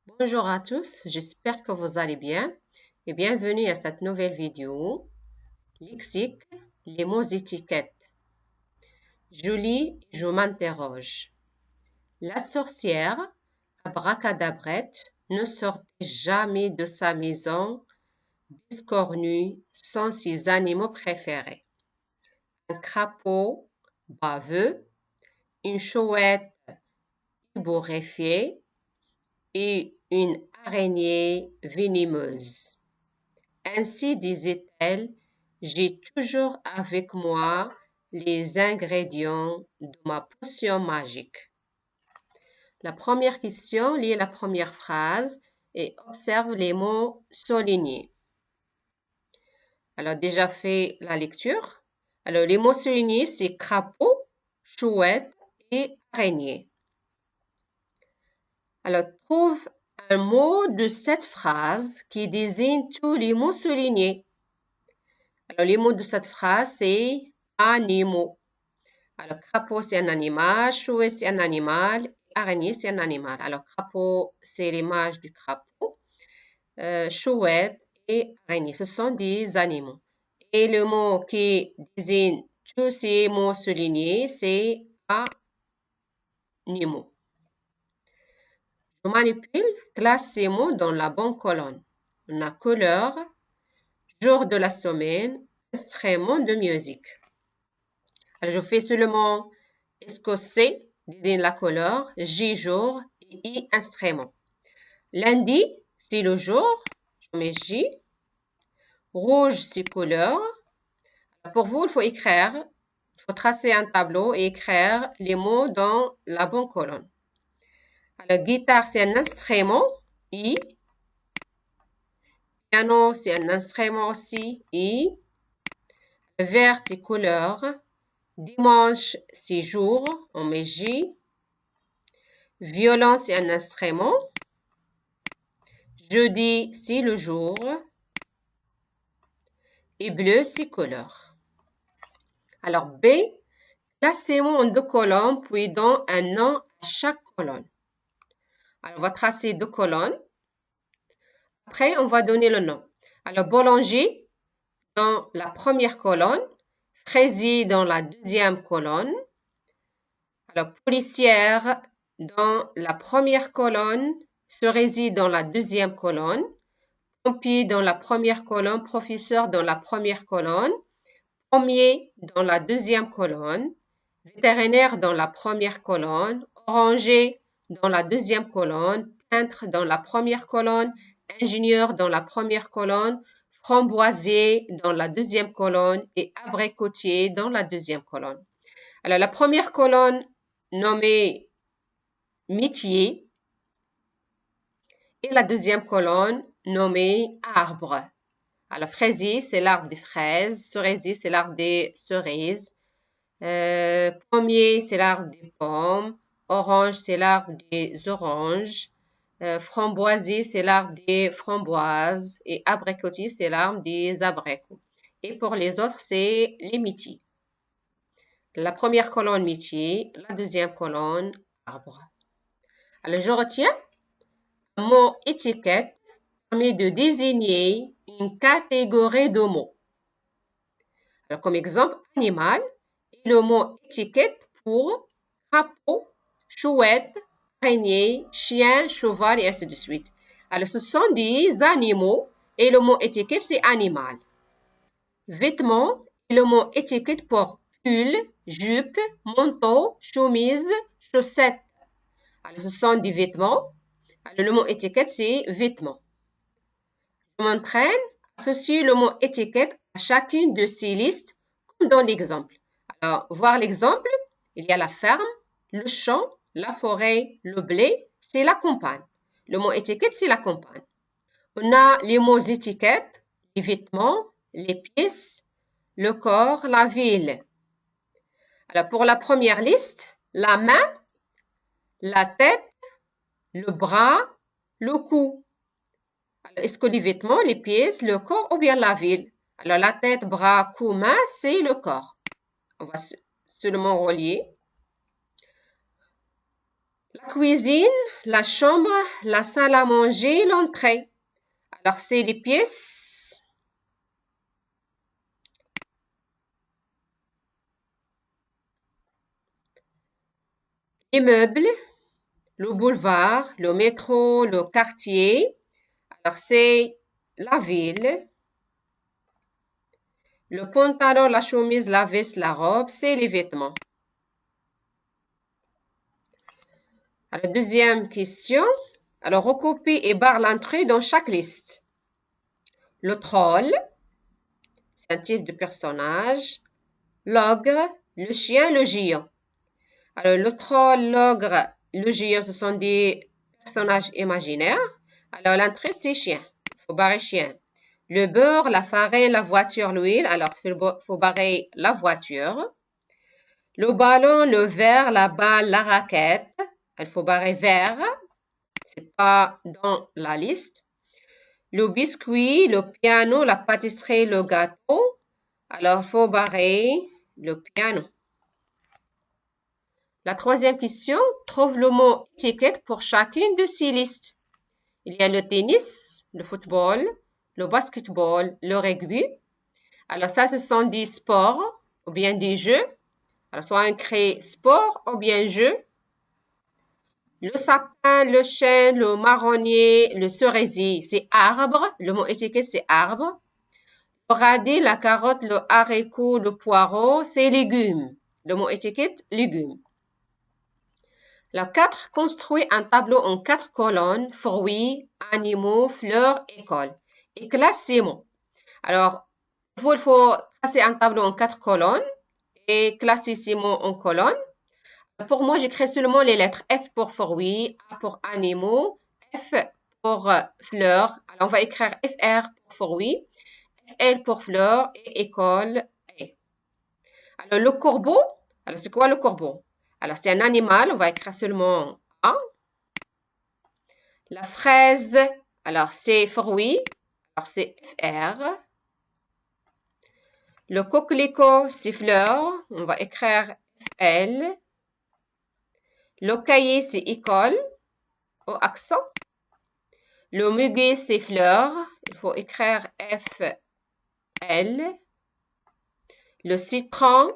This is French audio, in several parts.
Bonjour à tous, j'espère que vous allez bien et bienvenue à cette nouvelle vidéo. Lexique, les mots étiquettes. Je lis, je m'interroge. La sorcière, abracadabrette, ne sortait jamais de sa maison biscornue sans ses animaux préférés. Un crapaud baveux, une chouette ébouriffée et une araignée venimeuse. Ainsi disait-elle, j'ai toujours avec moi les ingrédients de ma potion magique. La première question, lis la première phrase et observe les mots soulignés. Alors, déjà fait la lecture. Alors, les mots soulignés, c'est crapaud, chouette et araignée. Alors, trouve un mot de cette phrase qui désigne tous les mots soulignés. Alors, les mots de cette phrase, c'est animaux. Alors, crapaud, c'est un animal, chouette, c'est un animal, araignée, c'est un animal. Alors, crapaud, c'est l'image du crapaud, chouette et araignée, ce sont des animaux. Et le mot qui désigne tous ces mots soulignés, c'est animaux. Je manipule, classe ces mots dans la bonne colonne. On a couleur, jour de la semaine, instrument de musique. Alors, je fais seulement est-ce que C désigne la couleur, J jour et I instrument. Lundi, c'est le jour, je mets J. Rouge, c'est couleur. Pour vous, il faut écrire, il faut tracer un tableau et écrire les mots dans la bonne colonne. Alors, guitare, c'est un instrument, I. Piano, c'est un instrument aussi, I. Vert, c'est couleur. Dimanche, c'est jour, on met J. Violon, c'est un instrument. Jeudi, c'est le jour. Et bleu, c'est couleur. Alors, B, placez-moi en deux colonnes, puis dans un nom à chaque colonne. Alors, on va tracer deux colonnes. Après, on va donner le nom. Alors, boulanger dans la première colonne, fraisier dans la deuxième colonne. Alors, policière dans la première colonne, cerisier dans la deuxième colonne, pompier dans la première colonne, professeur dans la première colonne, pommier dans la deuxième colonne, vétérinaire dans la première colonne, oranger dans la deuxième colonne, peintre dans la première colonne, ingénieur dans la première colonne, framboisier dans la deuxième colonne et abricotier dans la deuxième colonne. Alors, la première colonne nommée métier et la deuxième colonne nommée arbre. Alors, fraisier, c'est l'arbre des fraises. Cerisier, c'est l'arbre des cerises. Pommier, c'est l'arbre des pommes. Orange, c'est l'arbre des oranges. Framboisier, c'est l'arbre des framboises. Et abricotier, c'est l'arbre des abricots. Et pour les autres, c'est les métiers. La première colonne métier, la deuxième colonne arbre. Alors, je retiens un mot étiquette permet de désigner une catégorie de mots. Alors, comme exemple, animal et le mot étiquette pour crapaud, chouette, araignée, chien, cheval et ainsi de suite. Alors, ce sont des animaux et le mot étiquette, c'est animal. Vêtements et le mot étiquette pour pull, jupe, manteau, chemise, chaussettes. Alors, ce sont des vêtements. Alors, le mot étiquette, c'est vêtements. Je m'entraîne, associe le mot étiquette à chacune de ces listes, comme dans l'exemple. Alors, voir l'exemple, il y a la ferme, le champ, la forêt, le blé, c'est la campagne. Le mot étiquette, c'est la campagne. On a les mots étiquettes, les vêtements, les pièces, le corps, la ville. Alors, pour la première liste, la main, la tête, le bras, le cou. Est-ce que les vêtements, les pièces, le corps ou bien la ville? Alors, la tête, bras, cou, main, c'est le corps. On va seulement relier. La cuisine, la chambre, la salle à manger, l'entrée. Alors, c'est les pièces. Les meubles, le boulevard, le métro, le quartier. Alors, c'est la ville. Le pantalon, la chemise, la veste, la robe, c'est les vêtements. Alors, deuxième question. Alors, recopie et barre l'entrée dans chaque liste. Le troll, c'est un type de personnage. L'ogre, le chien, le géant. Alors, le troll, l'ogre, le géant, ce sont des personnages imaginaires. Alors, l'entrée, c'est chien. Il faut barrer chien. Le beurre, la farine, la voiture, l'huile. Alors, il faut barrer la voiture. Le ballon, le verre, la balle, la raquette. Il faut barrer verre. C'est pas dans la liste. Le biscuit, le piano, la pâtisserie, le gâteau. Alors, il faut barrer le piano. La troisième question, trouve le mot étiquette pour chacune de ces listes. Il y a le tennis, le football, le basketball, le rugby. Alors ça, ce sont des sports ou bien des jeux. Alors soit on crée sport ou bien jeu. Le sapin, le chêne, le marronnier, le cerisier, c'est arbre. Le mot étiquette, c'est arbre. Le radis, la carotte, le haricot, le poireau, c'est légumes. Le mot étiquette, légumes. La 4, construit un tableau en 4 colonnes, fruits, animaux, fleurs, écoles. Et classe ces mots. Alors, il faut passer un tableau en 4 colonnes et classer ces mots en colonnes. Pour moi, j'écris seulement les lettres F pour fruits, A pour animaux, F pour fleurs. Alors, on va écrire FR pour fruits, FL pour fleurs et école. Alors, le corbeau, alors c'est quoi le corbeau? Alors, c'est un animal, on va écrire seulement A. La fraise, alors c'est fruit, alors c'est FR. Le coquelicot, c'est fleur, on va écrire FL. Le cahier, c'est école, au accent. Le muguet, c'est fleur, il faut écrire FL. Le citron,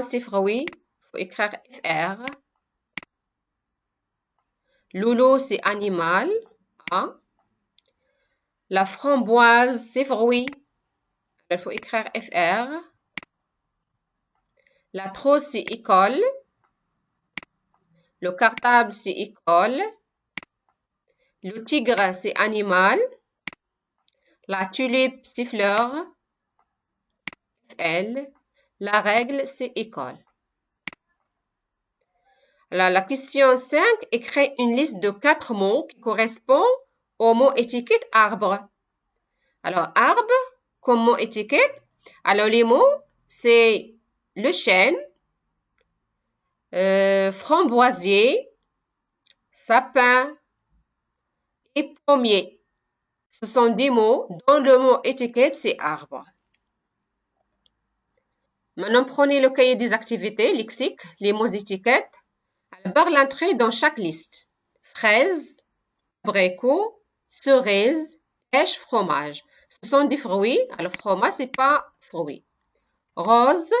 c'est fruit, il faut écrire FR. Loulou, c'est animal, A. La framboise, c'est fruit, il faut écrire FR. La trousse, c'est école. Le cartable, c'est école. Le tigre, c'est animal. La tulipe, c'est fleur. FL. La règle, c'est école. Alors, la question 5, écrit une liste de 4 mots qui correspondent au mot étiquette arbre. Alors, arbre, comme mot étiquette. Alors, les mots, c'est le chêne, framboisier, sapin et pommier. Ce sont des mots dont le mot étiquette, c'est arbre. Maintenant, prenez le cahier des activités, lexique, les mots étiquettes. Barre l'entrée dans chaque liste. Fraise, abricot, cerise, pêche, fromage. Ce sont des fruits. Alors, fromage, c'est pas fruit. Rose,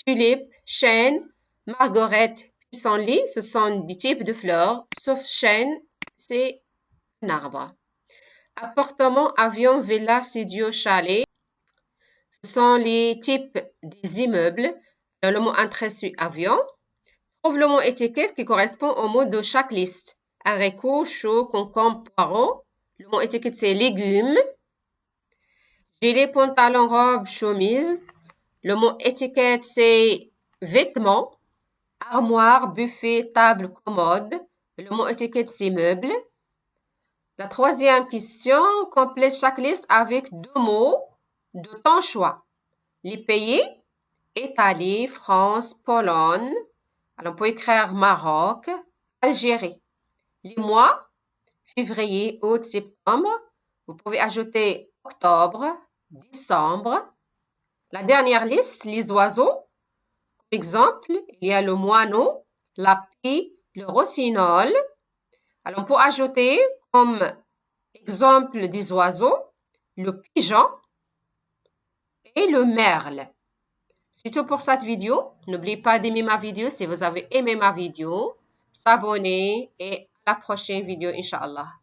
tulipe, chêne, marguerite, pissenlit, ce sont des types de fleurs, sauf chêne, c'est un arbre. Appartement, avion, villa, studio, chalet, ce sont les types des immeubles. Le mot entrée suit avion. Trouve le mot étiquette qui correspond au mot de chaque liste. Haricot, chou, concombre, poireau. Le mot étiquette, c'est légumes. Gilet, pantalon, robe, chemise. Le mot étiquette, c'est vêtements. Armoire, buffet, table, commode. Le mot étiquette, c'est meuble. La troisième question, complète chaque liste avec 2 mots de ton choix. Les pays, Italie, France, Pologne. Alors, on peut écrire Maroc, Algérie. Les mois, février, août, septembre. Vous pouvez ajouter octobre, décembre. La dernière liste, les oiseaux. Par exemple, il y a le moineau, la pie, le rossinol. Alors, on peut ajouter comme exemple des oiseaux, le pigeon et le merle. C'est tout pour cette vidéo. N'oubliez pas d'aimer ma vidéo si vous avez aimé ma vidéo, s'abonner et à la prochaine vidéo, Inch'Allah.